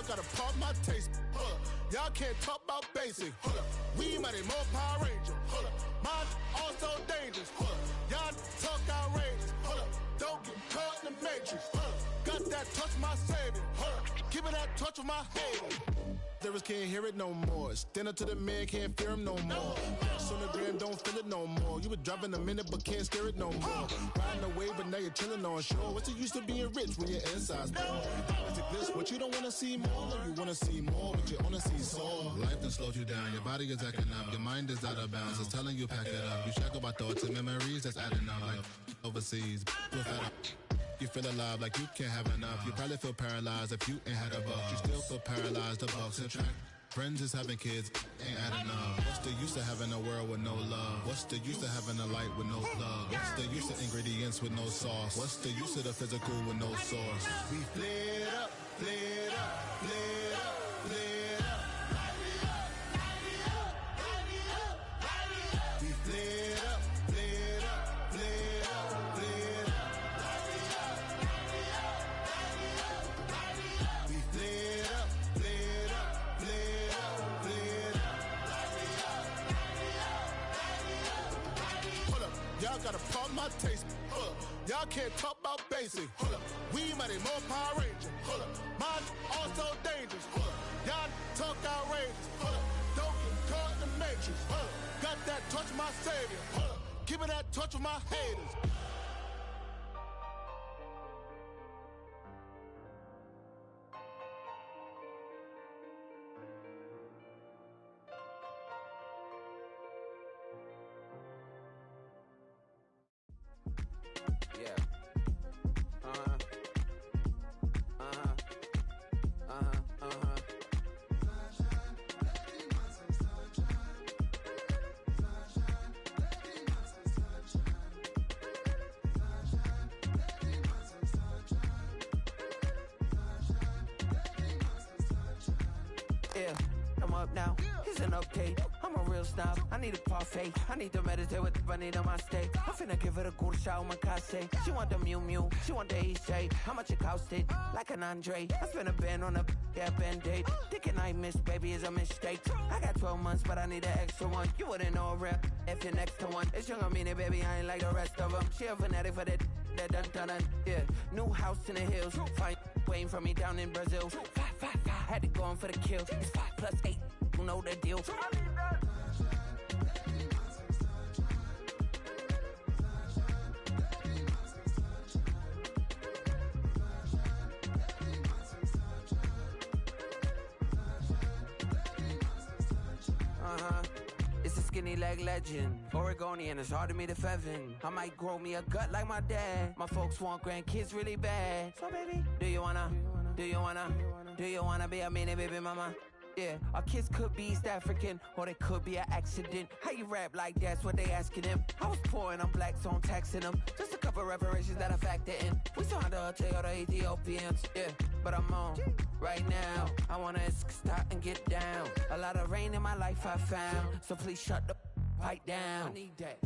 y'all gotta pop my taste. Hold up, y'all can't talk about basic. Hold up, we mighty more Power Ranger. Hold up, mine also dangerous. Hold up, y'all talk outrageous. Hold up, don't get caught in the matrix. Hold up, got that touch my savior. Hold up, give me that touch of my haters. Lyrics can't hear it no more. Stand up to the man, can't fear him no more. Sonogram don't feel it no more. You been driving a minute but can't steer it no more. Riding away but now you're chilling on shore. What's the use of being rich when your inside's poor? Is it this what you don't wanna see more? No, you wanna see more but you only see sore. Life done slowed you down, your body is acting up. Your mind is out of bounds, it's telling you pack it up. You shackle by thoughts and memories that's adding up. Like overseas, you feel alive like you can't have enough. You probably feel paralyzed if you ain't had a buck. You still feel paralyzed, the bucks and track. Friends is having kids, ain't adding up. What's the use of having a world with no love? What's the use of having a light with no plug? What's the use of ingredients with no sauce? What's the use of the physical with no source? We flared up, flared up, flared up, flared up. We flared up, flared up, flared up, flared up. We flared up, flared up, flared up, flared up. Hold up, y'all gotta pop my taste. Hold up, y'all can't talk about basic. Hold up, we mighty more Power Ranger. Hold up, mine also dangerous. Hold up, y'all talk outrageous. Hold up, don't get caught in the matrix. Hold up, got that touch of my savior. Hold up, give me that touch of my haters. Yeah. Yeah, I'm up now. Here's an update. I'm a real snob. I need a parfait. I need to meditate with the bunny on my steak. I'm finna give her a good shot with my case. She want the Mew Mew. She want the EJ. How much it costed? Like an Andre. I spent a band on a band-aid. Thinking I missed, baby, is a mistake. I got 12 months, but I need an extra one. You wouldn't know a rep if you're next to one. It's young, I mean it, baby, I ain't like the rest of them. She a fanatic for that dun. Yeah, new house in the hills. Fine, waiting for me down in Brazil. 5. Had to go on for the kill. It's 5 plus 8. You know the deal. It's a skinny leg legend. Oregonian, it's hard to meet a Fevin. I might grow me a gut like my dad. My folks want grandkids really bad. So baby, do you wanna be a mini baby mama? Yeah, our kids could be East African, or they could be an accident. How you rap like that's what they asking him. I was poor and I'm black, so I'm taxing them. Just a couple reparations that I factor in. We saw the Toyota Ethiopians, yeah, but I'm on right now. I wanna stop and get down. A lot of rain in my life I found, so please shut the pipe down. I need that.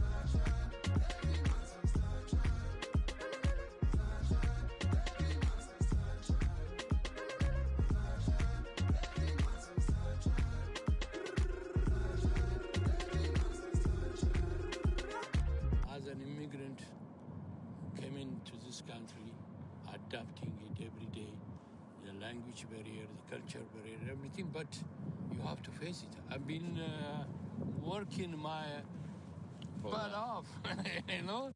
As an immigrant who came into this country, adapting it every day, the language barrier, the culture barrier, everything, but you have to face it. I've been working my butt off, you know?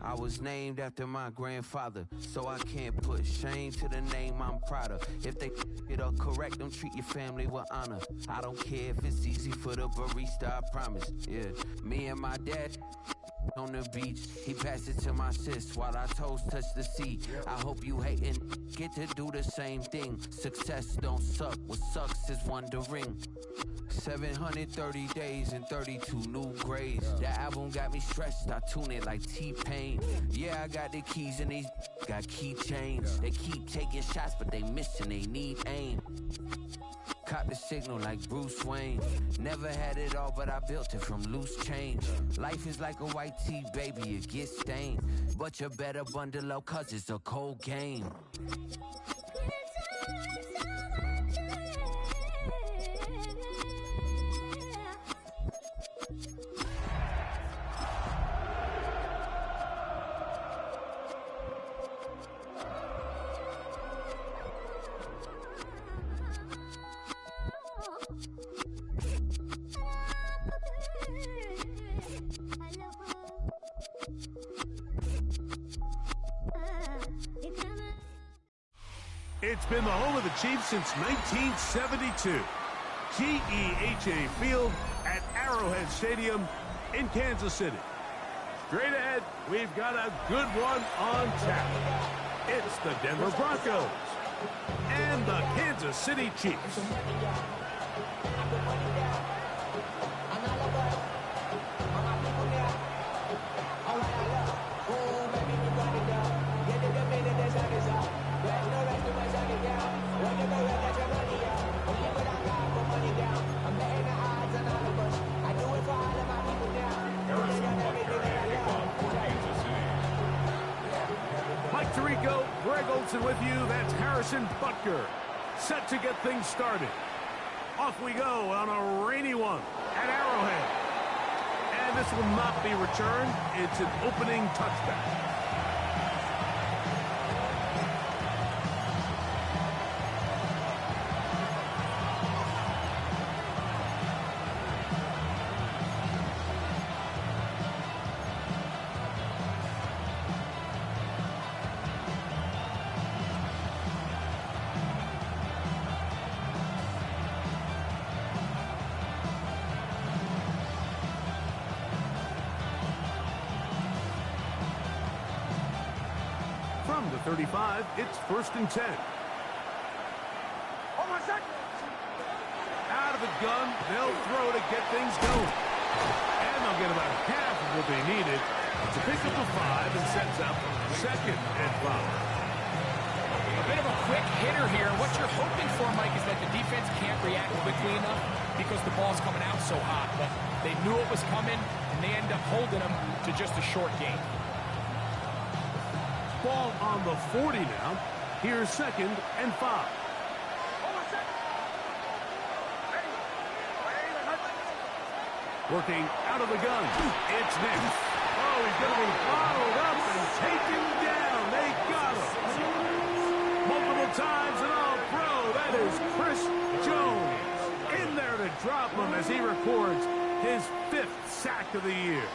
I was named after my grandfather, so I can't put shame to the name I'm proud of. If they it up correct, don't treat your family with honor. I don't care if it's easy for the barista, I promise. Yeah, me and my dad on the beach, he passed it to my sis while our toes touch the sea. I hope you hatin' get to do the same thing. Success don't suck, what sucks is wondering. 730 days and 32 new grades. That album got me stressed, I tune it like T-Pain. Yeah, I got the keys and these got keychains. They keep taking shots, but they missing, they need aim. caught the signal like Bruce Wayne. Never had it all, but I built it from loose change. Life is like a white tee, baby, it gets stained. But you better bundle up, cause it's a cold game. It's been the home of the Chiefs since 1972. GEHA Field at Arrowhead Stadium in Kansas City. Straight ahead, we've got a good one on tap. It's the Denver Broncos and the Kansas City Chiefs. Mike Tirico, Greg Olson with you. That's Harrison Butker. Set to get things started. Off we go on a rainy one at Arrowhead. And this will not be returned. It's an opening touchback. From the 35, it's 1st and 10. Out of the gun, they'll throw to get things going. And they'll get about half of what they needed to pick up the 5 and sets up 2nd and 5. A bit of a quick hitter here. What you're hoping for, Mike, is that the defense can't react quickly enough because the ball's coming out so hot. But they knew it was coming, and they end up holding them to just a short game. Ball on the 40 now. Here's 2nd and 5. Working out of the gun. It's Nick. Oh, he's going to be followed up and taken down. They got him. Multiple times and all pro. That is Chris Jones in there to drop him as he records his 5th sack of the year.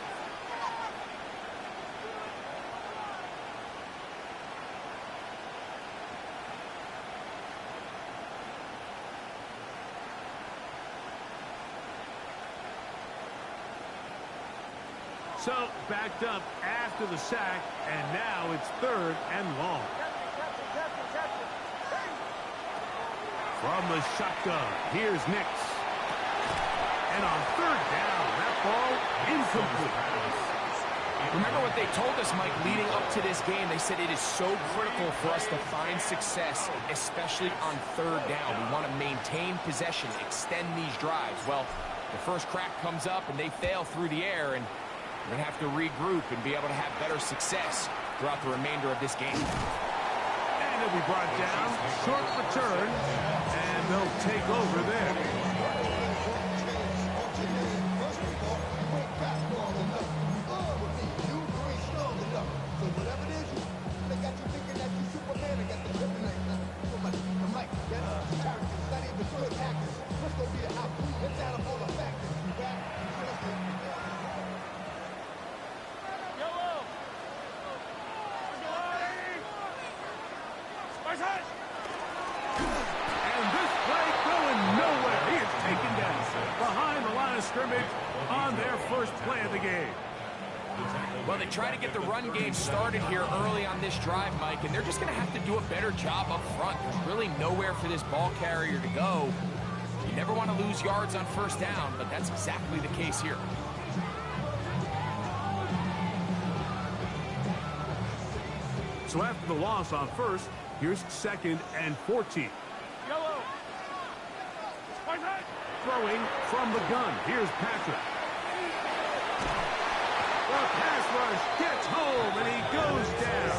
So, backed up after the sack, and now it's 3rd and long. From the shotgun, here's Nix. And on 3rd down, that ball incomplete. Remember what they told us, Mike, leading up to this game. They said it is so critical for us to find success, especially on 3rd down. We want to maintain possession, extend these drives. Well, the first crack comes up, and they fail through the air, and we're going to have to regroup and be able to have better success throughout the remainder of this game. And it'll be brought down, short return, and they'll take over there. And this play going nowhere. He is taken down behind the line of scrimmage on their first play of the game. Well, they try to get the run game started here early on this drive, Mike, and they're just going to have to do a better job up front. There's really nowhere for this ball carrier to go. You never want to lose yards on 1st down, but that's exactly the case here. So after the loss on 1st, here's 2nd and 14. throwing from the gun. Here's Patrick. The pass rush gets home, and he goes down.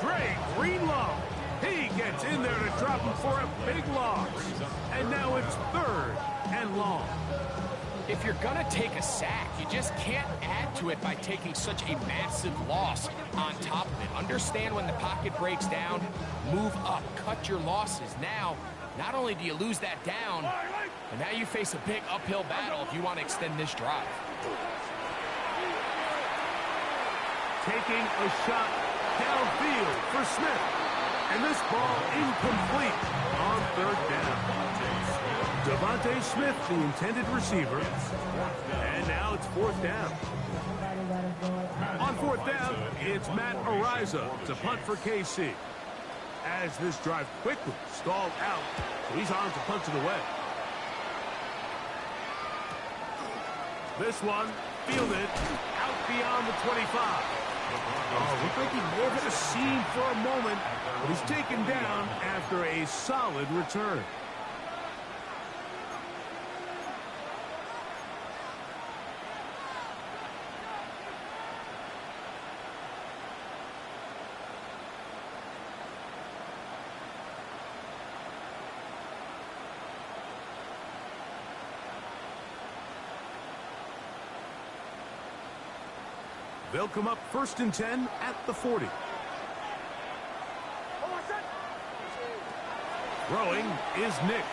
Dre Greenlaw. He gets in there to drop him for a big loss. And now it's 3rd and long. If you're going to take a sack, you just can't add to it by taking such a massive loss on top of it. Understand when the pocket breaks down, move up, cut your losses. Now, not only do you lose that down, but now you face a big uphill battle if you want to extend this drive. Taking a shot downfield for Smith. And this ball incomplete on 3rd down. Devontae Smith, the intended receiver. And now it's 4th down. On 4th down, it's Matt Ariza to punt for KC. As this drive quickly stalled out, so he's on to punt it away. This one fielded out beyond the 25. Oh, looked like he may have hit a seam for a moment, but he's taken down after a solid return. They'll come up 1st and 10 at the 40. Throwing is Nix.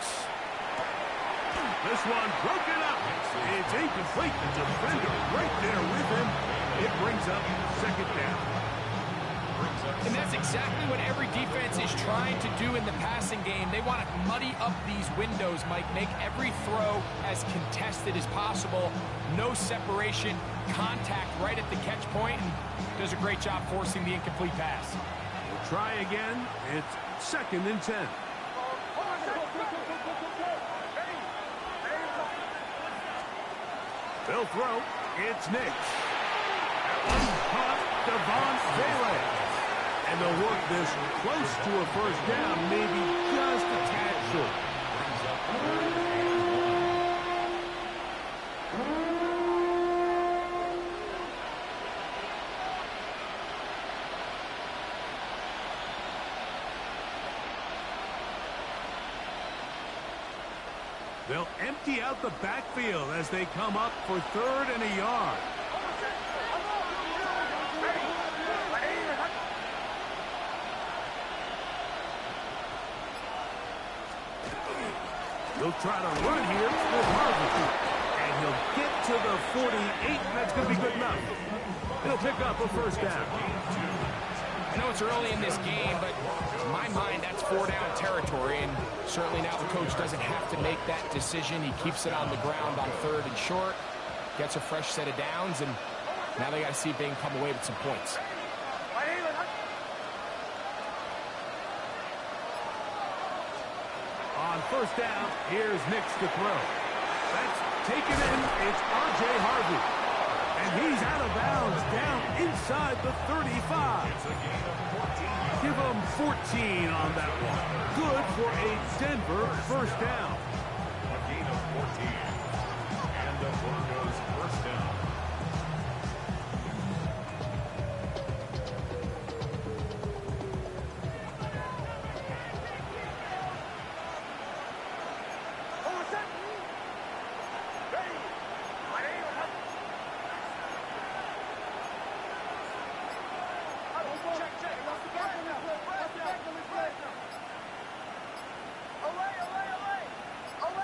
This one broken up. It's incomplete. The defender right there with him. It brings up 2nd down. And that's exactly what every defense is trying to do in the passing game. They want to muddy up these windows, Mike, make every throw as contested as possible. No separation, contact right at the catch point, and does a great job forcing the incomplete pass. We'll try again. It's 2nd and 10. They'll throw. It's Nix. That one caught Devon Bailey. And they'll work this close to a 1st down, maybe just a tad short. They'll empty out the backfield as they come up for 3rd and a yard. He'll try to run here with Harvey. And he'll get to the 48. That's going to be good enough. He'll pick up a 1st down. I know it's early in this game, but in my mind, that's 4-down territory. And certainly now the coach doesn't have to make that decision. He keeps it on the ground on 3rd and short, gets a fresh set of downs, and now they got to see if they can come away with some points. On 1st down, here's Nix to throw. That's taken in. It's R.J. Harvey. And he's out of bounds down inside the 35. Give him 14 on that one. Good for a Denver 1st down. A gain of 14. And the Broncos 1st down.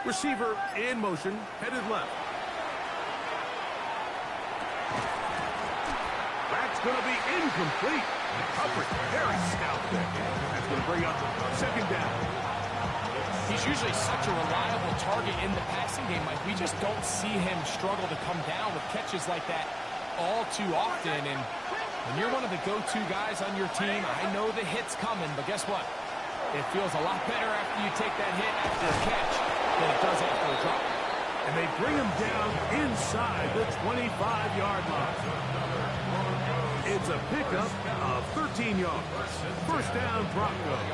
Receiver in motion, headed left. That's going to be incomplete. Coverage very stout there. That's going to bring up 2nd down. He's usually such a reliable target in the passing game, Mike. We just don't see him struggle to come down with catches like that all too often. And when you're one of the go-to guys on your team, I know the hit's coming, but guess what? It feels a lot better after you take that hit after a catch than it does after a drop. And they bring him down inside the 25-yard line. It's a pickup of 13 yards. 1st down, Broncos.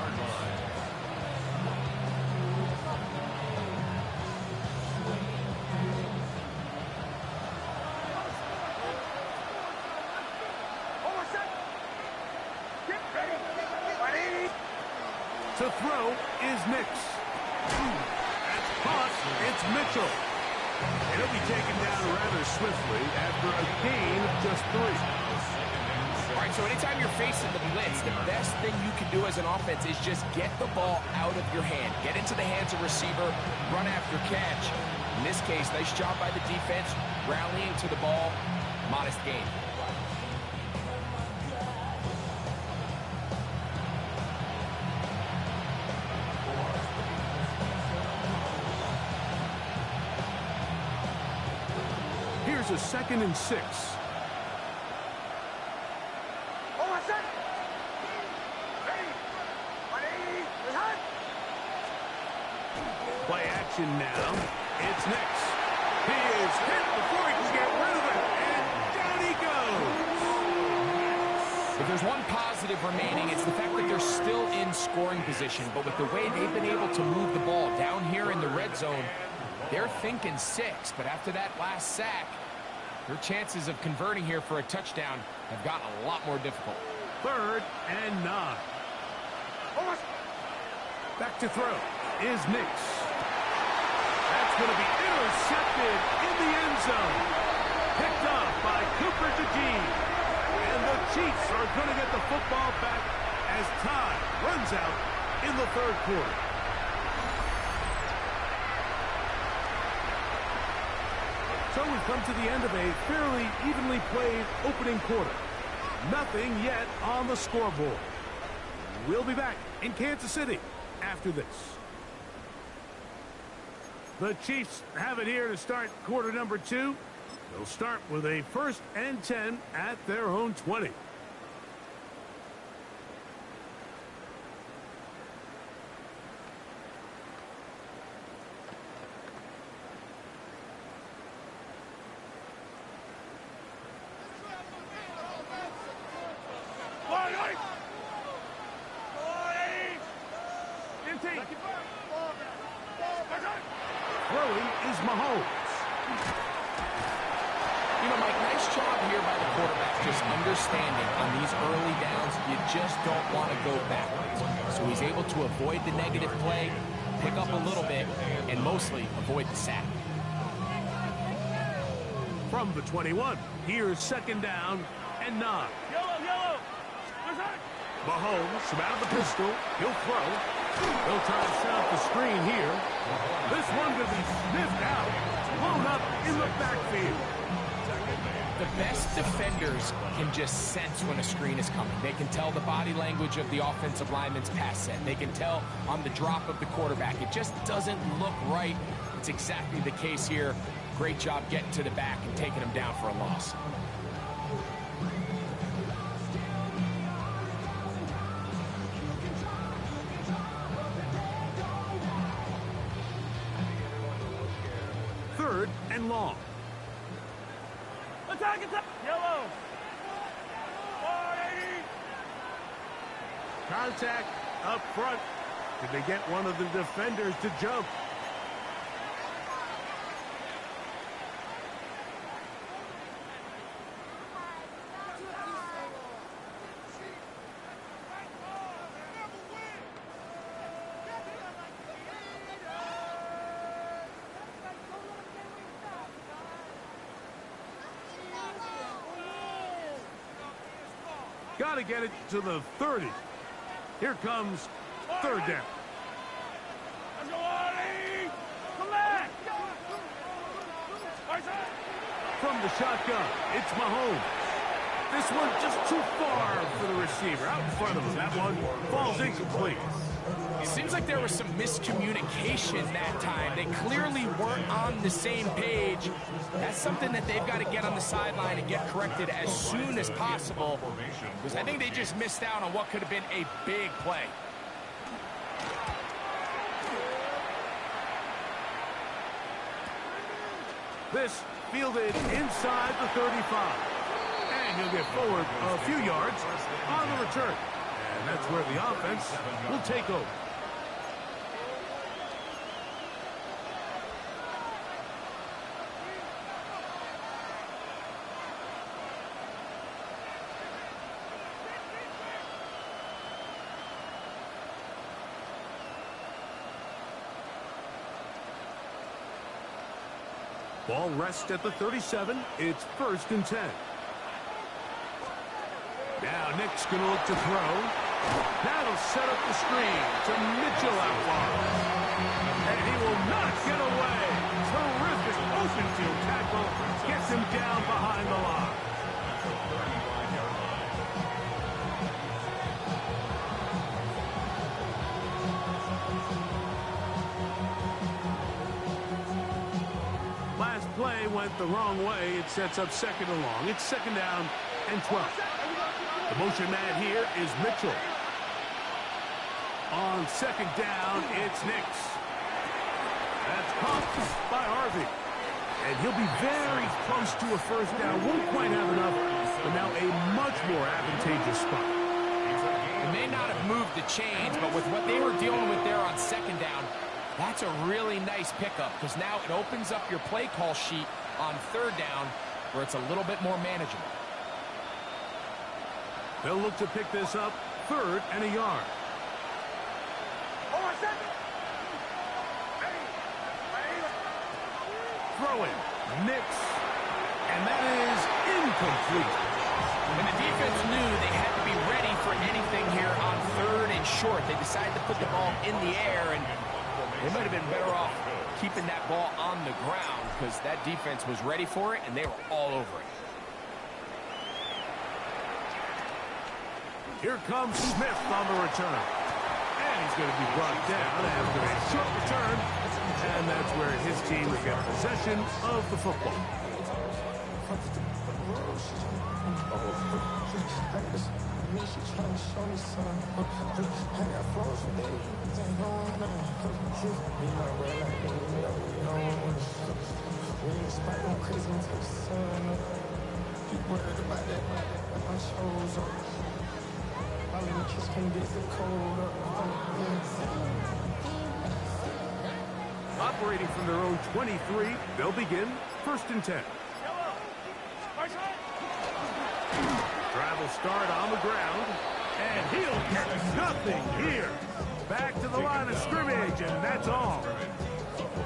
To throw is Nix. That's caught. It's Mitchell. He'll be taken down rather swiftly after a gain of just 3. All right, so anytime you're facing the blitz, the best thing you can do as an offense is just get the ball out of your hand. Get into the hands of receiver, run after catch. In this case, nice job by the defense, rallying to the ball, modest gain. Here's a 2nd and 6. Play action now. It's Nix. He is hit before he can get rid of it. And down he goes. If there's one positive remaining, it's the fact that they're still in scoring position. But with the way they've been able to move the ball down here in the red zone, they're thinking 6. But after that last sack, their chances of converting here for a touchdown have gotten a lot more difficult. 3rd and 9. Back to throw is Nix. That's going to be intercepted in the end zone. Picked off by Cooper Bigdeee. And the Chiefs are going to get the football back as time runs out in the 3rd quarter. So we've come to the end of a fairly evenly played opening quarter. Nothing yet on the scoreboard. We'll be back in Kansas City after this. The Chiefs have it here to start quarter number 2. They'll start with a 1st and 10 at their own 20. Throwing is Mahomes. You know, Mike, nice job here by the quarterback, just understanding on these early downs, you just don't want to go backwards. So he's able to avoid the negative play, pick up a little bit, and mostly avoid the sack. From the 21, here's 2nd down and 9. Yellow. Mahomes from out of the pistol. He'll throw. They'll try to set up the screen here. This one to be sniffed out. Blown up in the backfield. The best defenders can just sense when a screen is coming. They can tell the body language of the offensive lineman's pass set. They can tell on the drop of the quarterback. It just doesn't look right. It's exactly the case here. Great job getting to the back and taking him down for a loss. Third and long. Attack! Yellow. 480. Contact up front. Did they get one of the defenders to jump? Got to get it to the 30. Here comes 3rd down. From the shotgun, it's Mahomes. This one just too far for the receiver. Out in front of him. That one falls incomplete. It seems like there was some miscommunication that time. They clearly weren't on the same page. That's something that they've got to get on the sideline and get corrected as soon as possible, because I think they just missed out on what could have been a big play. This fielded inside the 35. And he'll get forward a few yards on the return. And that's where the offense will take over. Ball rests at the 37. It's 1st and 10. Now Nick's going to look to throw. That'll set up the screen to Mitchell out wide. And he will not get away. Terrific open field tackle. Gets him down behind the line. Last play went the wrong way. It sets up 2nd and long. It's 2nd down and 12. The motion man here is Mitchell. On 2nd down, it's Nix. That's caught by Harvey. And he'll be very close to a 1st down. Won't quite have enough, but now a much more advantageous spot. They may not have moved the chains, but with what they were dealing with there on 2nd down, that's a really nice pickup because now it opens up your play call sheet on 3rd down where it's a little bit more manageable. They'll look to pick this up 3rd and a yard. Throw in. Nix. And that is incomplete. And the defense knew they had to be ready for anything here on 3rd and short. They decided to put the ball in the air, and they might have been better off keeping that ball on the ground because that defense was ready for it, and they were all over it. Here comes Smith on the return. And he's going to be brought down after a short return. And that's where his team will get possession of the football. Operating from their own 23, they'll begin 1st and 10. Travel start on the ground, and he'll get nothing here. Back to the line of scrimmage, and that's all.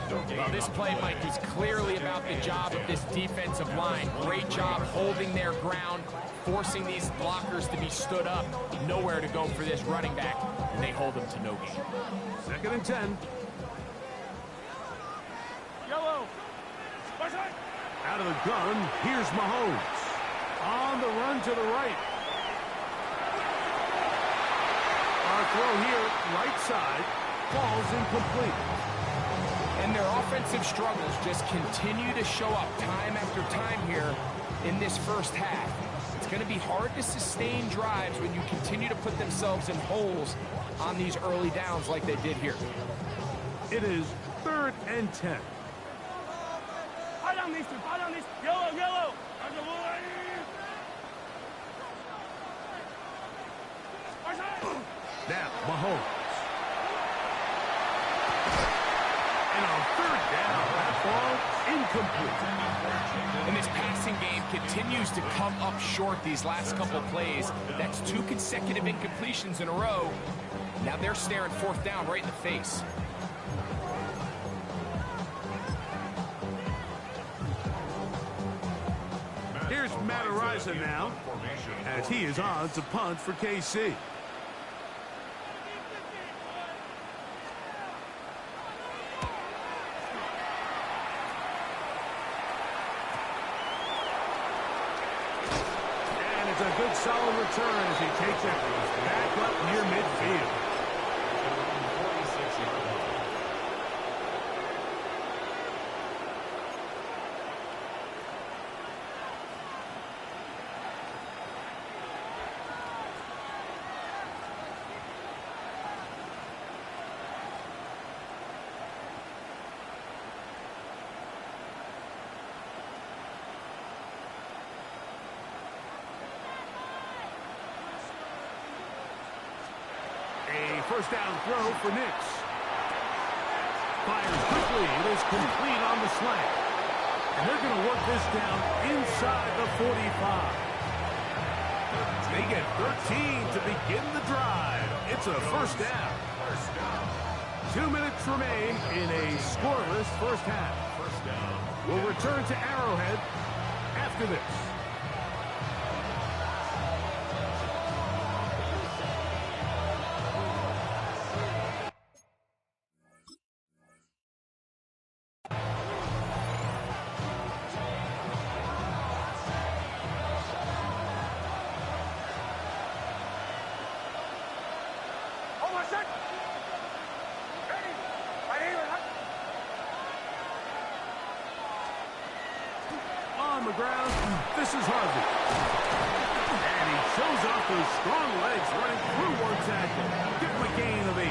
Well, this play, Mike, is clearly about the job of this defensive line. Great job holding their ground, forcing these blockers to be stood up. Nowhere to go for this running back, and they hold them to no gain. 2nd and 10. Out of the gun, here's Mahomes. On the run to the right. Our throw here, right side, falls incomplete. And their offensive struggles just continue to show up time after time here in this 1st half. It's going to be hard to sustain drives when you continue to put themselves in holes on these early downs like they did here. It is 3rd and 10. Yellow. Now, Mahomes. And on 3rd down, that ball incomplete. And this passing game continues to come up short these last couple plays. That's 2 consecutive incompletions in a row. Now they're staring 4th down right in the face. Here's Matt Ariza now, as he is on to punt for KC. And it's a good solid return as he takes it back up near midfield. First down throw for Nix. Fires quickly. It is complete on the slant. And they're going to work this down inside the 45. They get 13 to begin the drive. It's a 1st down. 2 minutes remain in a scoreless 1st half. 1st down. will return to Arrowhead after this. On the ground, this is Harvey. And he shows off those strong legs running through one tackle. Give him a gain of 8.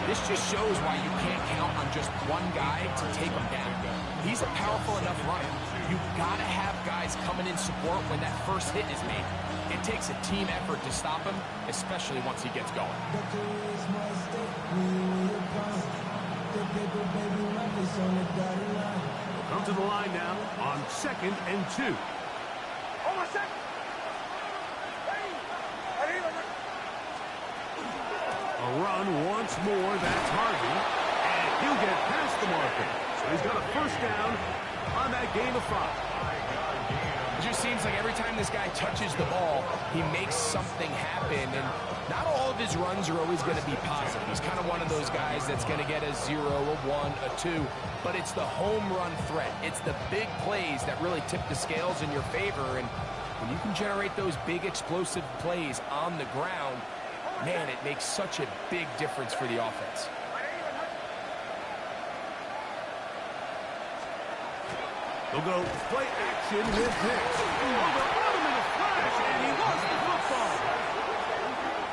This just shows why you can't count on just one guy to take him down. He's a powerful enough runner. You've got to have guys coming in support when that first hit is made. It takes a team effort to stop him, especially once he gets going. Come to the line now on 2nd and 2. A run once more, that's Harvey. And he'll get past the marker. So he's got a first down on that gain of 5. It just seems like every time this guy touches the ball, he makes something happen. And not all of his runs are always going to be positive. He's kind of one of those guys that's going to get a 0, a 1, a 2. But it's the home run threat. It's the big plays that really tip the scales in your favor. And when you can generate those big explosive plays on the ground, man, it makes such a big difference for the offense. They'll go play action with Hicks. Oh, the bottom in a flash, and he lost the football.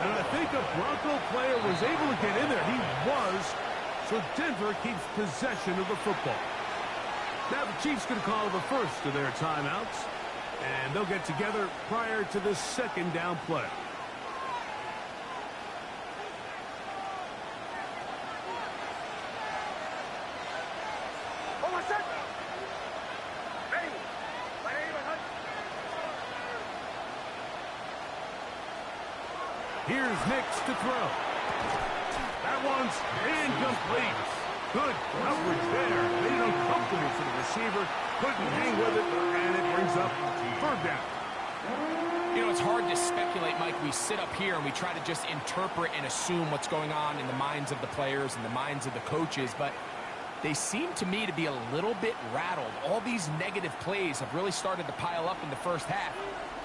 And I think a Bronco player was able to get in there. He was. So Denver keeps possession of the football. Now the Chiefs going to call the first of their timeouts. And they'll get together prior to the second down play. Here's Nix to throw. That one's incomplete. Good coverage there. Made it uncomfortable for the receiver. Couldn't hang with it, and it brings up 3rd down. You know, it's hard to speculate, Mike. We sit up here and we try to just interpret and assume what's going on in the minds of the players and the minds of the coaches, but they seem to me to be a little bit rattled. All these negative plays have really started to pile up in the first half.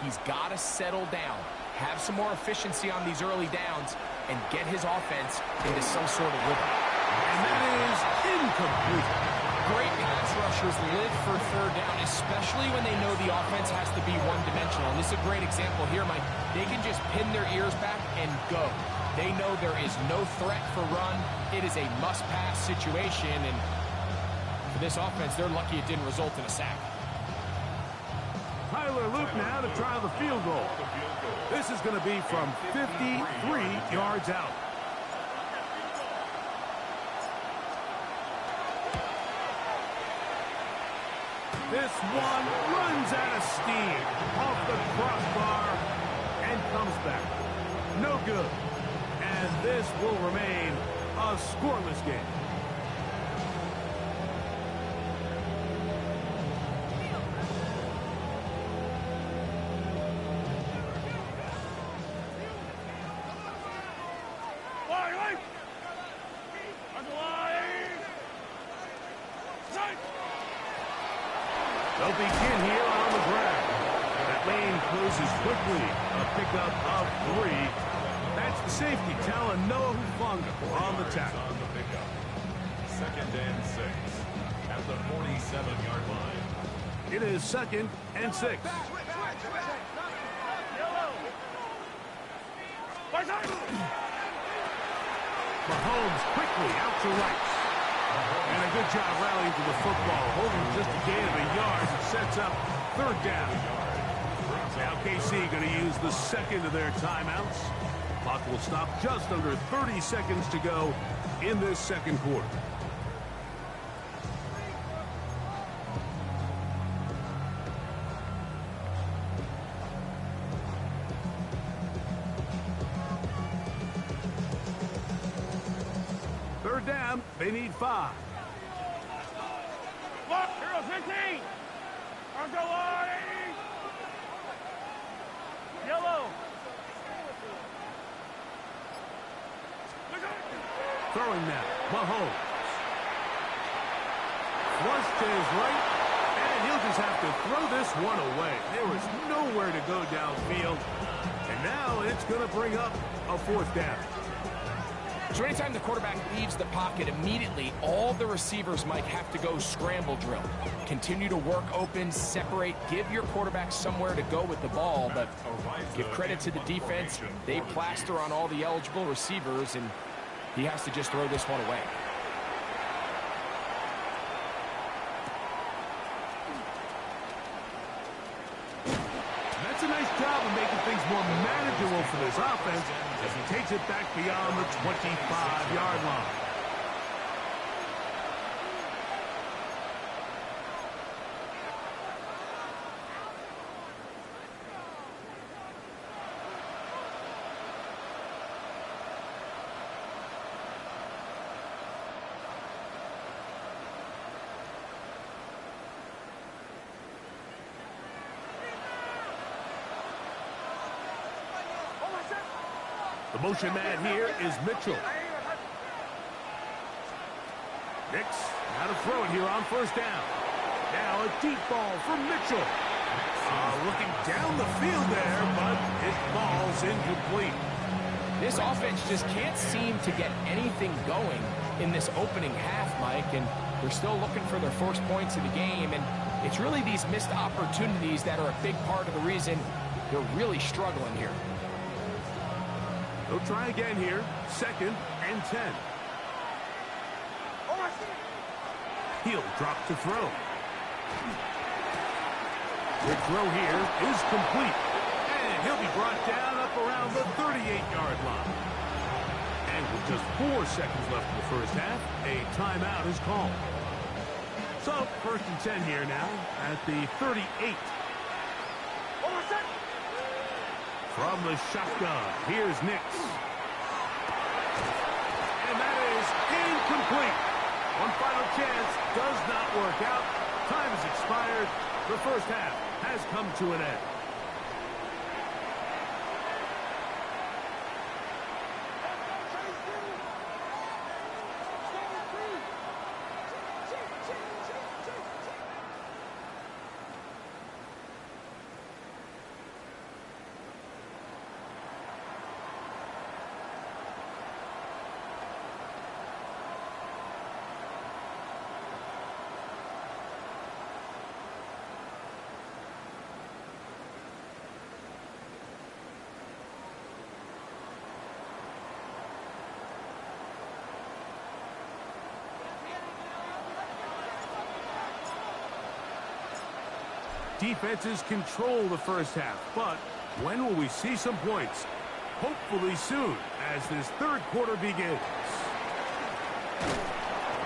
He's got to settle down, have some more efficiency on these early downs, and get his offense into some sort of rhythm. And that is incomplete. Great pass rushers live for 3rd down, especially when they know the offense has to be one-dimensional. And this is a great example here, Mike. They can just pin their ears back and go. They know there is no threat for run. It is a must-pass situation, and for this offense, they're lucky it didn't result in a sack. Tyler Luke now to try the field goal. This is going to be from 53 yards out. This one runs out of steam off the crossbar and comes back. No good. And this will remain a scoreless game. They'll begin here on the ground. That lane closes quickly. A pickup of 3. That's the safety, Talanoa Hufanga on the tackle. On the pickup. 2nd and 6 at the 47-yard line. It is 2nd and 6. Mahomes quickly out to right. And a good job rallying to the football, holding just a gain of 1 yard. It sets up 3rd down. Now KC going to use the 2nd of their timeouts. Clock will stop just under 30 seconds to go in this 2nd quarter. Third down, they need 5. Throwing now, Mahomes. Flush to his right, and he'll just have to throw this one away. There was nowhere to go downfield, and now it's going to bring up a fourth down. So anytime the quarterback leaves the pocket, immediately all the receivers, Mike, have to go scramble drill. Continue to work open, separate, give your quarterback somewhere to go with the ball, but give credit to the defense. They plaster on all the eligible receivers, and he has to just throw this one away. That's a nice job of making things more manageable for this offense as he takes it back beyond the 25-yard line. The motion man here is Mitchell. Nix, now to throw it here on first down. Now a deep ball for Mitchell. Looking down the field there, but his ball's incomplete. This offense just can't seem to get anything going in this opening half, Mike, and they're still looking for their first points of the game, and it's really these missed opportunities that are a big part of the reason they're really struggling here. They'll try again here. 2nd and 10. He'll drop to throw. The throw here is complete. And he'll be brought down up around the 38-yard line. And with just 4 seconds left in the first half, a timeout is called. So, 1st and 10 here now at the 38. From the shotgun, here's Nix. And that is incomplete. One final chance does not work out. Time has expired. The first half has come to an end. Defenses control the first half, but when will we see some points? Hopefully soon, as this third quarter begins.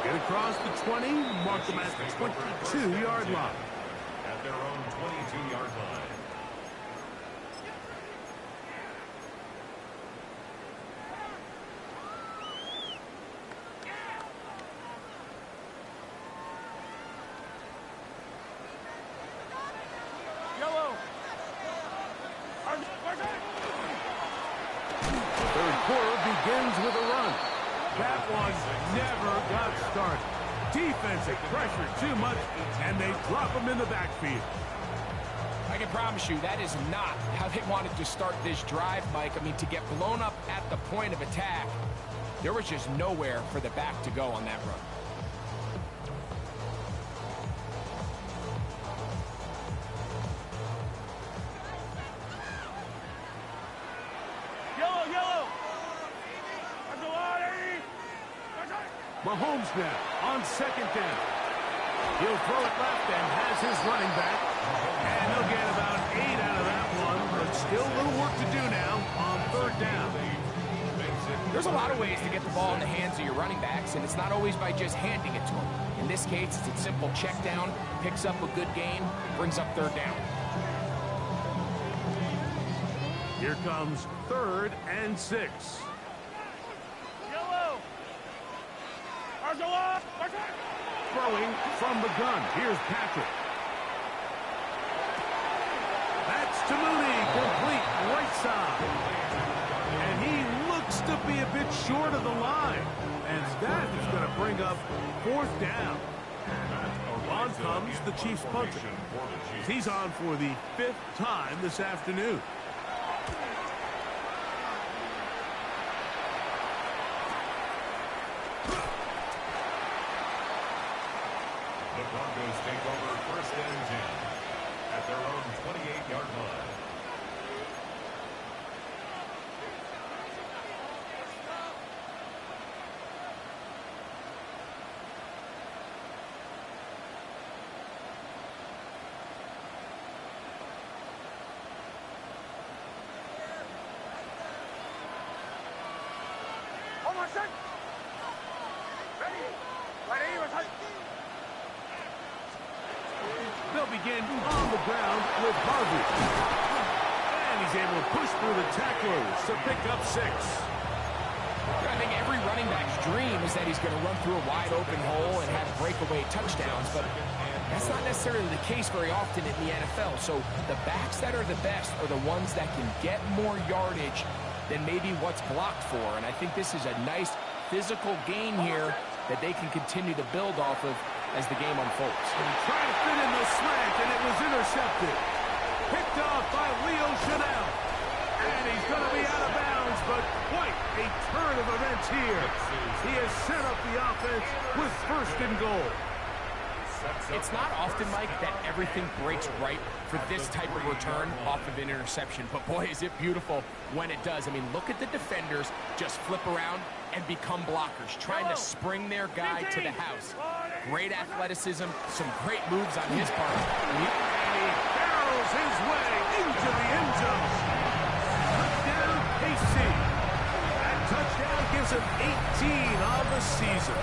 Get across the 20, mark them at the 22-yard line. At their own 22-yard line. Begins with a run. That one never got started. Defensive pressure too much, and they drop him in the backfield. I can promise you that is not how they wanted to start this drive, Mike. I mean, to get blown up at the point of attack, there was just nowhere for the back to go on that run. Mahomes now on 2nd down. He'll throw it left and has his running back. And he'll get about 8 out of that one, but still a little work to do now on 3rd down. There's a lot of ways to get the ball in the hands of your running backs, and it's not always by just handing it to them. In this case, it's a simple check down, picks up a good gain, brings up 3rd down. Here comes 3rd and 6. throwing from the gun. Here's Patrick. That's to Mooney, complete right side. And he looks to be a bit short of the line. And that is going to bring up 4th down. On comes the Chiefs punter. He's on for the 5th time this afternoon. The Broncos take over 1st and 10 at their own 28-yard line. They'll begin on the ground with Harvey. And he's able to push through the tacklers to pick up 6. I think every running back's dream is that he's going to run through a wide open hole and have breakaway touchdowns, but that's not necessarily the case very often in the NFL. So the backs that are the best are the ones that can get more yardage than maybe what's blocked for. And I think this is a nice physical gain here that they can continue to build off of as the game unfolds. Trying to fit in the slant, and it was intercepted. Picked off by Leo Chanel. And he's going to be out of bounds, but quite a turn of events here. He has set up the offense with 1st and goal. It's not often, Mike, that everything breaks right for this type of return off of an interception. But, boy, is it beautiful when it does. I mean, look at the defenders just flip around and become blockers, trying to spring their guy to the house. Great athleticism, some great moves on his part. And he barrels his way into the end zone. Touchdown, KC. That touchdown gives him 18 on the season.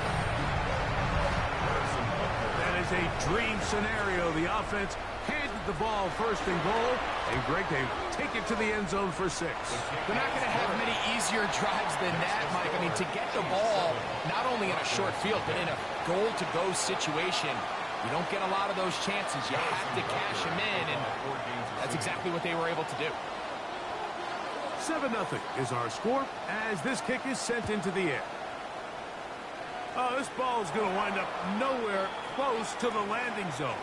That is a dream scenario. The offense handed the ball 1st and goal. And Greg, they take it to the end zone for 6. They're not going to have many easier drives than that, Mike. I mean, to get the ball, not only in a short field, but in a goal-to-go situation, you don't get a lot of those chances. You have to cash them in, and that's exactly what they were able to do. 7-0 is our score as this kick is sent into the air. Oh, this ball is going to wind up nowhere close to the landing zone.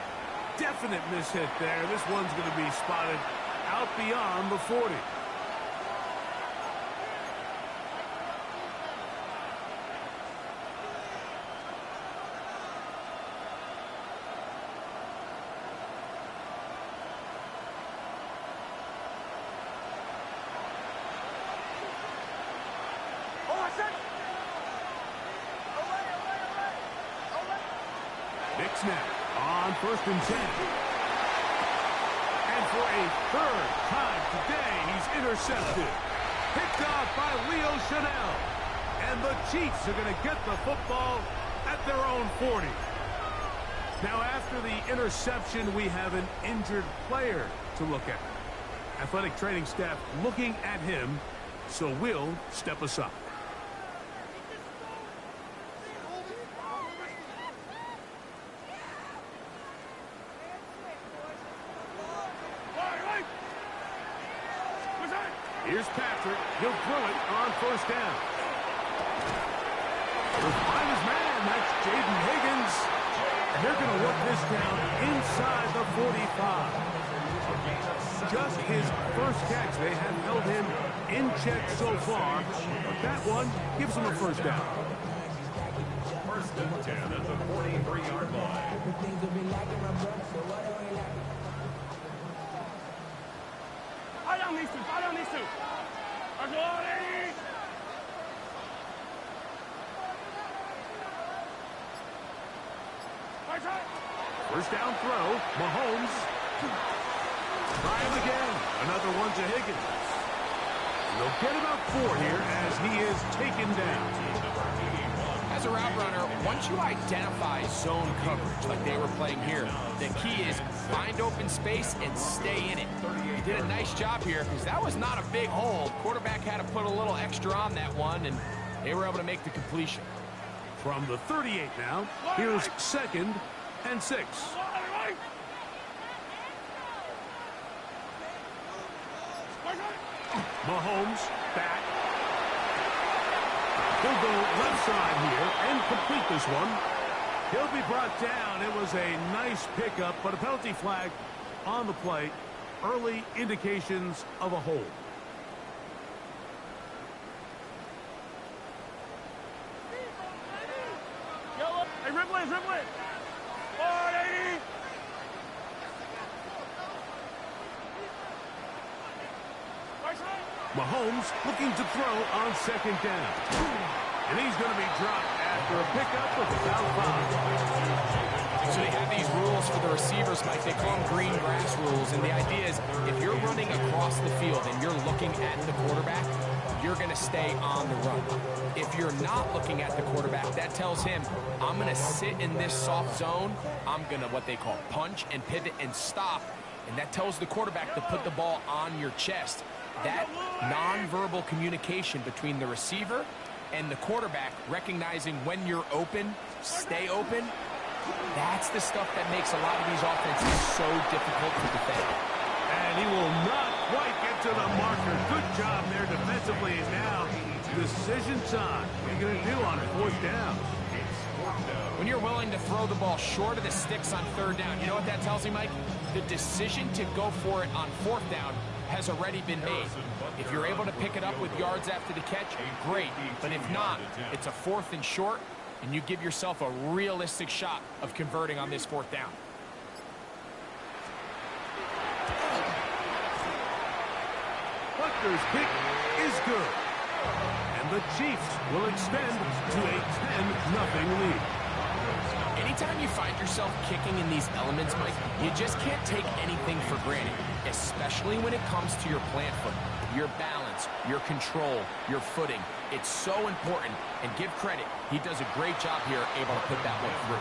Definite mishit there. This one's going to be spotted out beyond the 40. Big snap on 1st and 10. And for a 3rd time today, he's intercepted. Picked off by Leo Chanel. And the Chiefs are going to get the football at their own 40. Now, after the interception, we have an injured player to look at. Athletic training staff looking at him, so we'll step aside. Here's Patrick. He'll throw it on 1st down. He'll find his man. That's Jaden Higgins. And they're going to work this down inside the 45. Just his 1st catch. They have held him in check so far. But that one gives him a 1st down. 1st and 10 at the 43-yard line. First down throw, Mahomes. Try him again. Another one to Higgins. They'll get about 4 here as he is taken down. As a route runner, once you identify zone coverage like they were playing here, the key is find open space and stay in it. He did a nice job here because that was not a big hole. Quarterback had to put a little extra on that one, and they were able to make the completion. From the 38 now, here's 2nd and 6. Mahomes back. He'll go left side here and complete this one. He'll be brought down. It was a nice pickup, but a penalty flag on the play. Early indications of a hold. Hey, dribble it, dribble it. 480. Mahomes looking to throw on 2nd down. And he's going to be dropped after a pickup of about 5. So they have these rules for the receivers, Mike. They call them green grass rules. And the idea is if you're running across the field and you're looking at the quarterback, you're going to stay on the run. If you're not looking at the quarterback, that tells him, I'm going to sit in this soft zone. I'm going to what they call punch and pivot and stop. And that tells the quarterback to put the ball on your chest. That nonverbal communication between the receiver and the quarterback, recognizing when you're open, stay open, that's the stuff that makes a lot of these offenses so difficult to defend. And he will not quite get to the marker. Good job there defensively. And now, decision time. What are you going to do on 4th down? When you're willing to throw the ball short of the sticks on 3rd down, you know what that tells me, Mike? The decision to go for it on 4th down has already been made. If you're able to pick it up with yards after the catch, great. But if not, it's a 4th and short, and you give yourself a realistic shot of converting on this 4th down. Butker's pick is good. And the Chiefs will extend to a 10-0 lead. Anytime you find yourself kicking in these elements, Mike, you just can't take anything for granted, especially when it comes to your plant foot, your balance, your control, your footing. It's so important, and give credit. He does a great job here able to put that one through.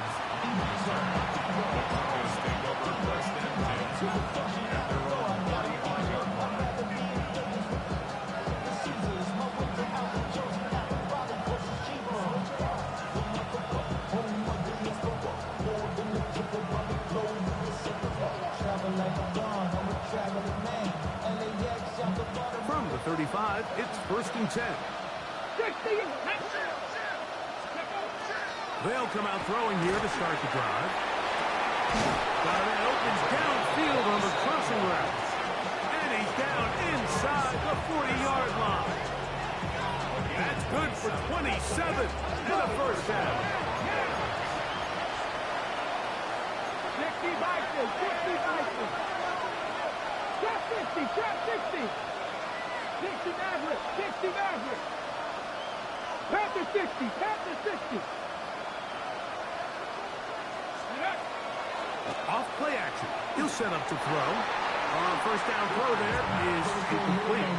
From the 35, it's 1st and 10. They'll come out throwing here to start the drive. That opens downfield on the crossing route. And he's down inside the 40-yard line. That's good for 27 in the 1st half. 60 Vikings, 60 Vikings. Trap 60, trap 60. 60 Maverick, 60 Maverick. Panther 60, Panther 60. Off play action. He'll set up to throw. On 1st down throw there is incomplete.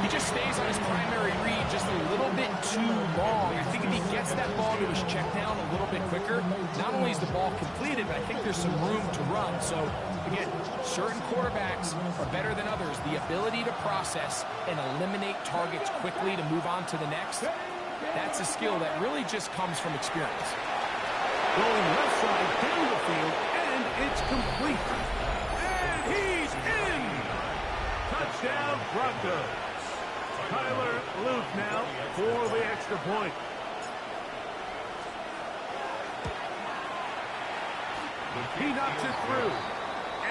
He just stays on his primary read just a little bit too long. I think if he gets that ball to his check down a little bit quicker, not only is the ball completed, but I think there's some room to run. So, again, certain quarterbacks are better than others. The ability to process and eliminate targets quickly to move on to the next, that's a skill that really just comes from experience. Going left side down the field, and it's complete. And he's in! Touchdown, Broncos. Tyler Luke now for the extra point. He knocks it through.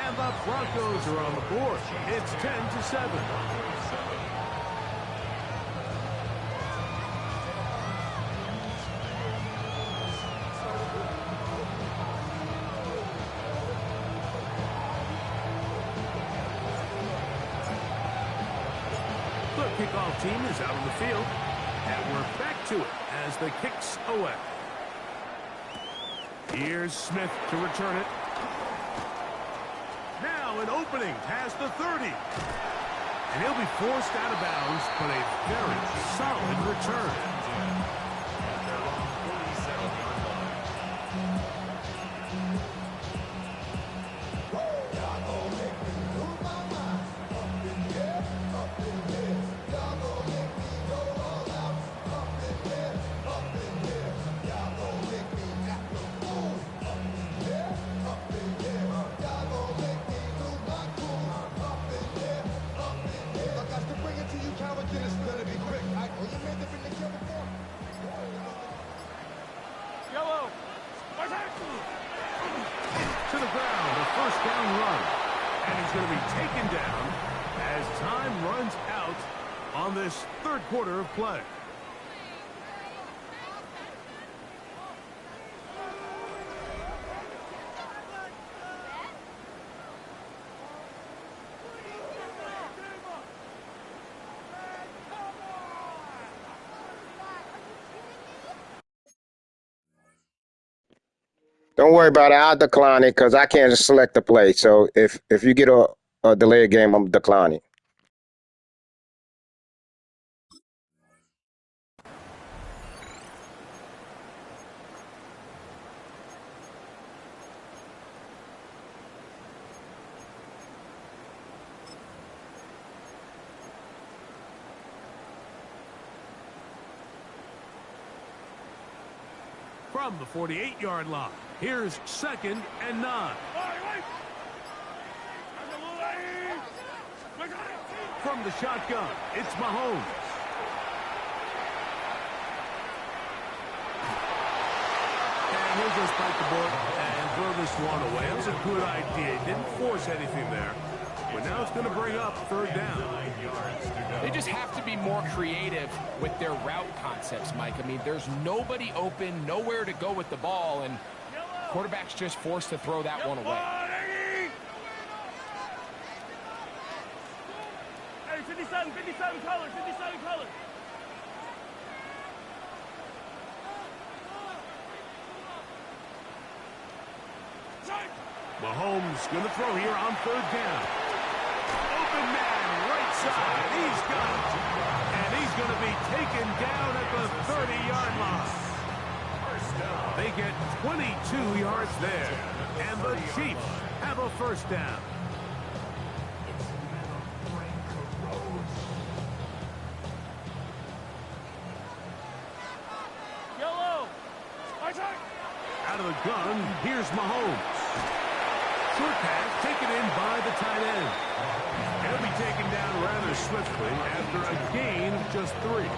And the Broncos are on the board. It's 10-7. The kickoff team is out on the field. And we're back to it as the kick's away. Here's Smith to return it. Now an opening past the 30. And he'll be forced out of bounds, but a very solid return. down run. And he's going to be taken down as time runs out on this third quarter of play. Don't worry about it. I'll decline it because I can't select the play. So if you get a delayed game, I'm declining. From the 48-yard line, here's 2nd and 9. From the shotgun, it's Mahomes. And he'll just bite the bullet and throw this one away. It was a good idea. He didn't force anything there. But now it's going to bring up 3rd down. They just have to be more creative with their route concepts, Mike. I mean, there's nobody open, nowhere to go with the ball, and quarterback's just forced to throw that one away. Hey, 57 colors, 57 colors. Mahomes going to throw here on 3rd down. Open man, right side. He's got it. And he's going to be taken down at the 30-yard line. They get 22 yards there. And the Chiefs have a 1st down. Yellow. Out of the gun, here's Mahomes. Short pass taken in by the tight end. He'll be taken down rather swiftly after a gain of just 3.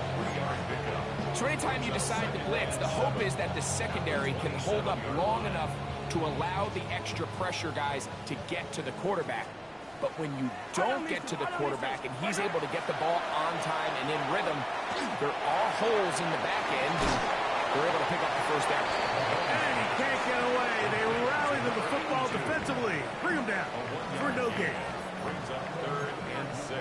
So anytime you decide to blitz, the hope is that the secondary can hold up long enough to allow the extra pressure guys to get to the quarterback. But when you don't get to the quarterback and he's able to get the ball on time and in rhythm, there are holes in the back end, and they're able to pick up the 1st down. And he can't get away. They rally to the football defensively. Bring him down for no gain. Brings up 3rd and 6.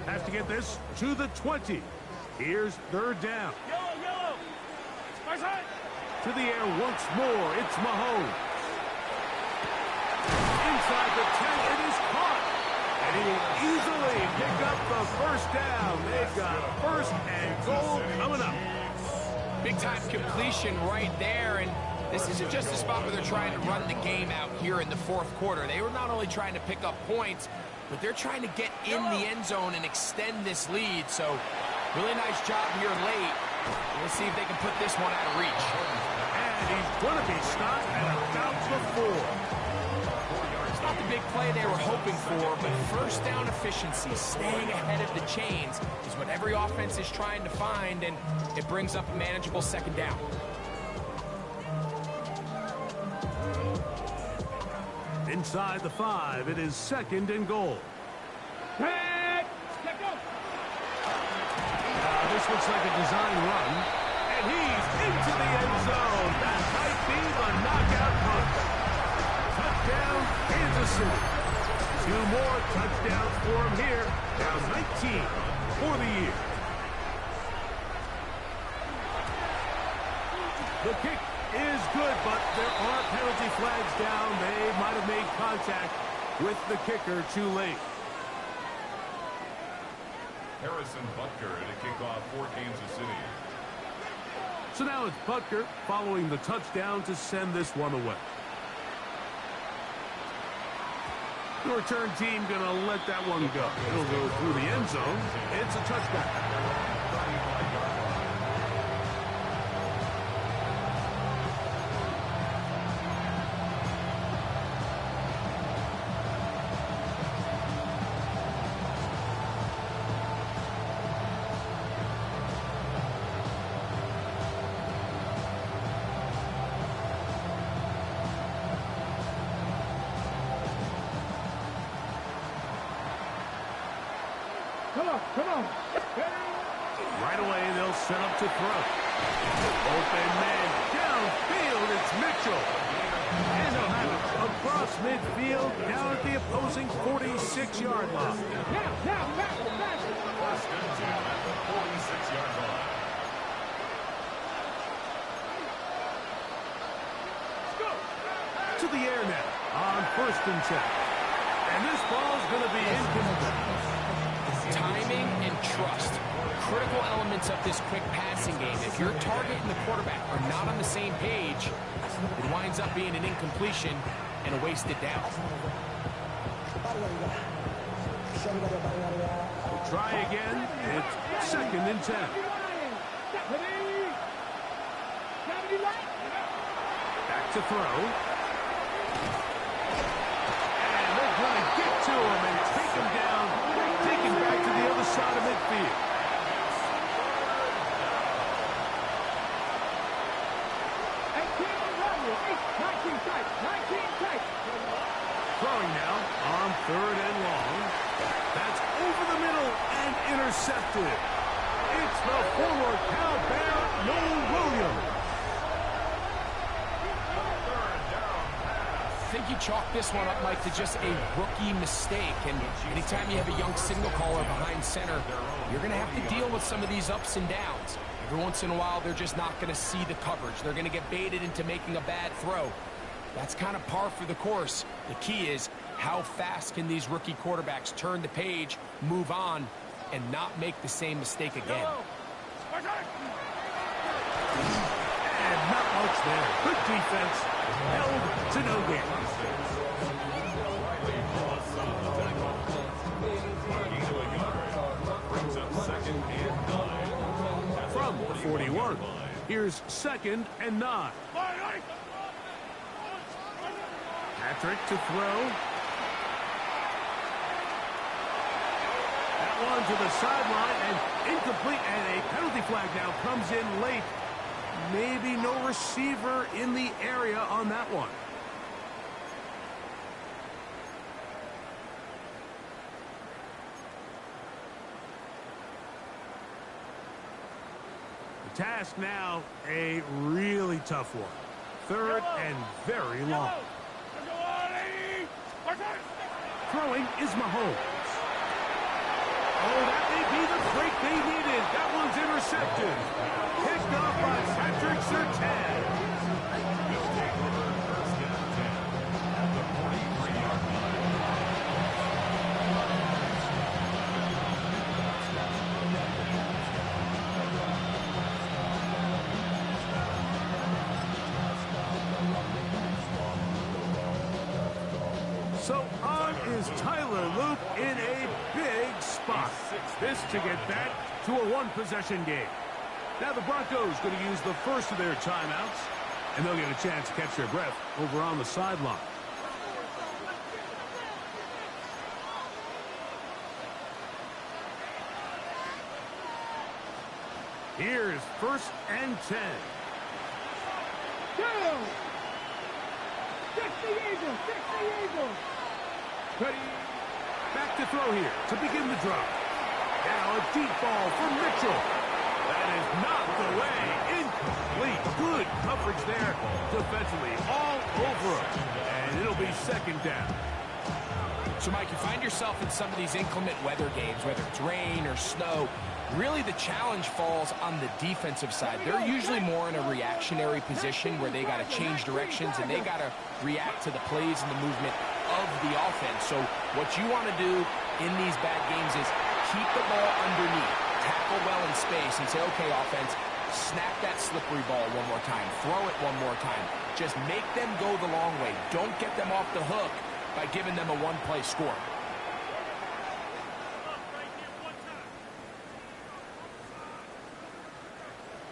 Has to get this to the 20. Here's 3rd down. Yellow. My side. To the air once more. It's Mahomes. Inside the 10, it is caught. And he will easily pick up the 1st down. They've got 1st and goal coming up. Big-time completion right there, and this isn't just a spot where they're trying to run the game out here in the 4th quarter. They were not only trying to pick up points, but they're trying to get in the end zone and extend this lead. So really nice job here late. We'll see if they can put this one out of reach. And he's going to be stopped at about the 4. It's not the big play they were hoping for, but 1st down efficiency, staying ahead of the chains, is what every offense is trying to find, and it brings up a manageable 2nd down. Inside the 5, it is 2nd and goal. This looks like a design run, and he's into the end zone. That might be the knockout punch. Touchdown, Kansas City. 2 more touchdowns for him here. Now 19 for the year. The kick is good, but there are penalty flags down. They might have made contact with the kicker too late. Harrison Butker to kick off for Kansas City. So now it's Butker following the touchdown to send this one away. The return team going to let that one go. It'll go through the end zone. It's a touchdown. Right away, they'll set up to throw. Open man downfield, it's Mitchell. And they'll have it across midfield, down at the opposing 46-yard line. First and 10 at the 46-yard line. To the air now on 1st and 10. And this ball's going to be incomplete. Timing and trust, critical elements of this quick passing game. If your target and the quarterback are not on the same page, it winds up being an incompletion and a wasted down. We'll try again. It's 2nd and 10. Back to throw. And they're going to get to him and take him down, take him back to the other side of midfield. Throwing now on 3rd and long. That's over the middle and intercepted. It's the forward Cal Bear, Noel Williams. I think you chalk this one up, Mike, to just a rookie mistake. And anytime you have a young signal caller behind center, you're going to have to deal with some of these ups and downs. Every once in a while, they're just not going to see the coverage. They're going to get baited into making a bad throw. That's kind of par for the course. The key is how fast can these rookie quarterbacks turn the page, move on, and not make the same mistake again. And not much there. Good defense. Held to no gain. From the 41, here's 2nd and 9. Patrick to throw. That one to the sideline and incomplete, and a penalty flag now comes in late. Maybe no receiver in the area on that one. The task now, a really tough one. 3rd and very long. Throwing is Mahomes. Oh, that may be the break they needed. That one's intercepted. Picked up by Patrick Surtain. So on is Tyler Luke in a big spot. This to get back to a one-possession game. Now the Broncos going to use the first of their timeouts, and they'll get a chance to catch their breath over on the sideline. Here's 1st and 10. Go! Fix the Eagles! Fix the Eagles! Ready? Back to throw here to begin the drive. Now a deep ball for Mitchell. That is knocked away. Incomplete. Good coverage there defensively. All over him. And it'll be 2nd down. So, Mike, you find yourself in some of these inclement weather games, whether it's rain or snow. Really, the challenge falls on the defensive side. They're usually more in a reactionary position where they got to change directions and they got to react to the plays and the movement of the offense. So what you want to do in these bad games is keep the ball underneath, tackle well in space, and say, okay, offense, snap that slippery ball one more time, throw it one more time. Just make them go the long way. Don't get them off the hook by giving them a one-play score.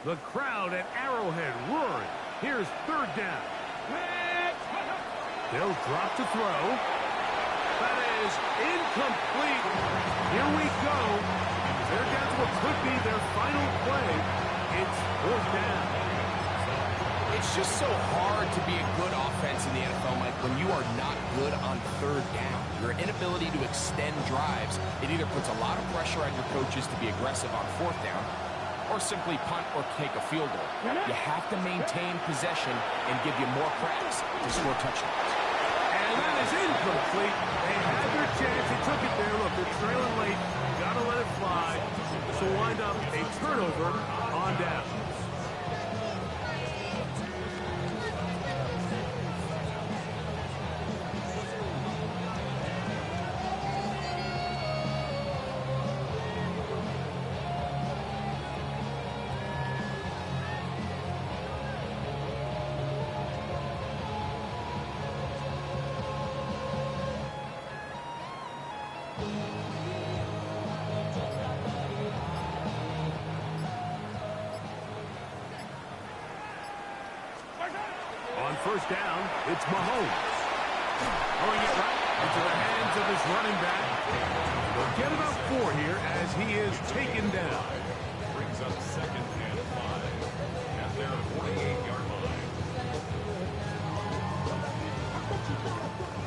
The crowd at Arrowhead roaring. Here's 3rd down. They'll drop to throw. That is incomplete. Here we go. They're down to what could be their final play. It's 4th down. It's just so hard to be a good offense in the NFL, Mike, when you are not good on third down. Your inability to extend drives, it either puts a lot of pressure on your coaches to be aggressive on fourth down or simply punt or take a field goal. You have to maintain possession and give you more cracks to score touchdowns. And that is incomplete. They had their chance. They took it there. Look, they're trailing late. Got to let it fly. This will wind up a turnover on down. On first down, it's Mahomes. Throwing it right into the hands of his running back. They'll get about 4 here as he is taken down. Brings up 2nd and 5 at their 48-yard line.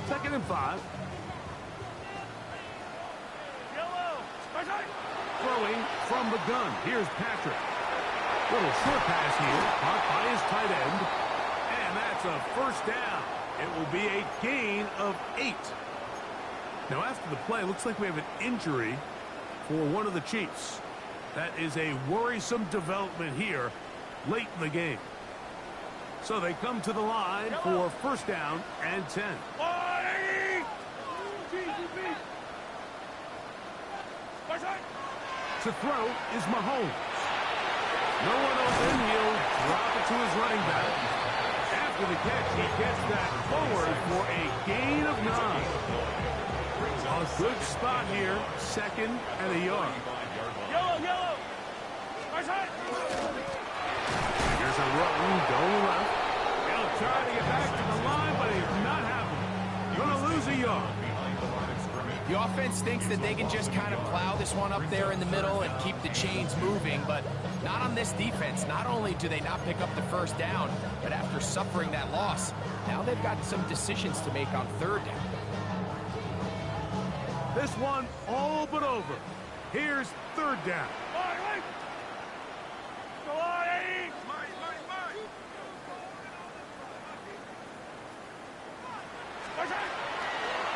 2nd and 5. Throwing from the gun. Here's Patrick. Little short pass here, caught by his tight end. And that's a first down. It will be a gain of 8. Now, after the play, looks like we have an injury for one of the Chiefs. That is a worrisome development here late in the game. So they come to the line for first down and 10. To throw is Mahomes. No one open. He'll drop it to his running back. After the catch, he gets that forward for a gain of 9. A good spot here, 2nd and a yard. Yellow. Here's a run going left. He'll try to get back to the line, but it's not happening. Going to lose a yard. The offense thinks that they can just kind of plow this one up there in the middle and keep the chains moving, but not on this defense. Not only do they not pick up the first down, but after suffering that loss, now they've got some decisions to make on third down. This one all but over. Here's third down.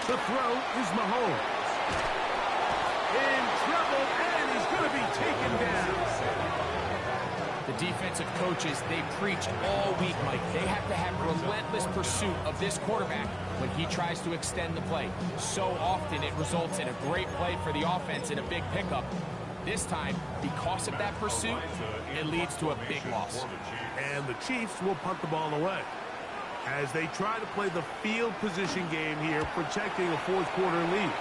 The throw is Mahomes. In trouble, and he's going to be taken down. The defensive coaches, they preach all week, Mike. They have to have relentless pursuit of this quarterback when he tries to extend the play. So often it results in a great play for the offense and a big pickup. This time, because of that pursuit, it leads to a big loss. And the Chiefs will punt the ball away as they try to play the field position game here, protecting a fourth-quarter lead.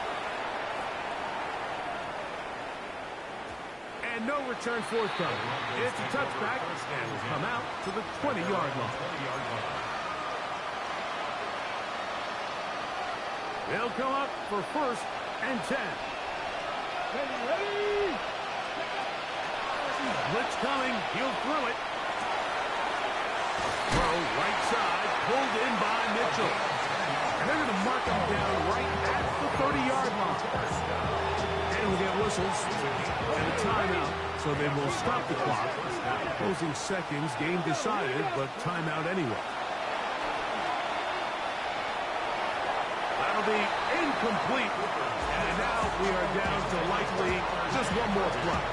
And no return forthcoming. It's a touchback and will come out to the 20-yard line. They'll come up for first and 10. Ready. Blitz coming. He'll throw it. Throw right side. Pulled in by Mitchell. And they're going to mark him down right at the 30-yard line. And we'll get whistles and a timeout. So they will stop the clock. Closing seconds. Game decided, but timeout anyway. That'll be incomplete. And now we are down to likely just one more play.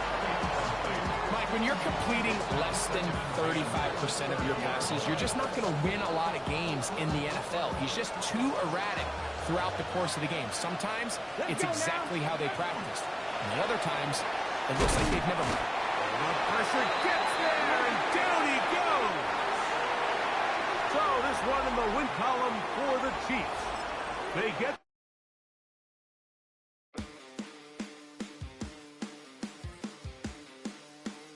Mike, when you're completing less than 35% of your passes, you're just not going to win a lot of games in the NFL. He's just too erratic throughout the course of the game. Sometimes it's exactly how they practice. And other times, it looks like they've never met. The pressure gets there, and down he goes. So this one in the win column for the Chiefs. They get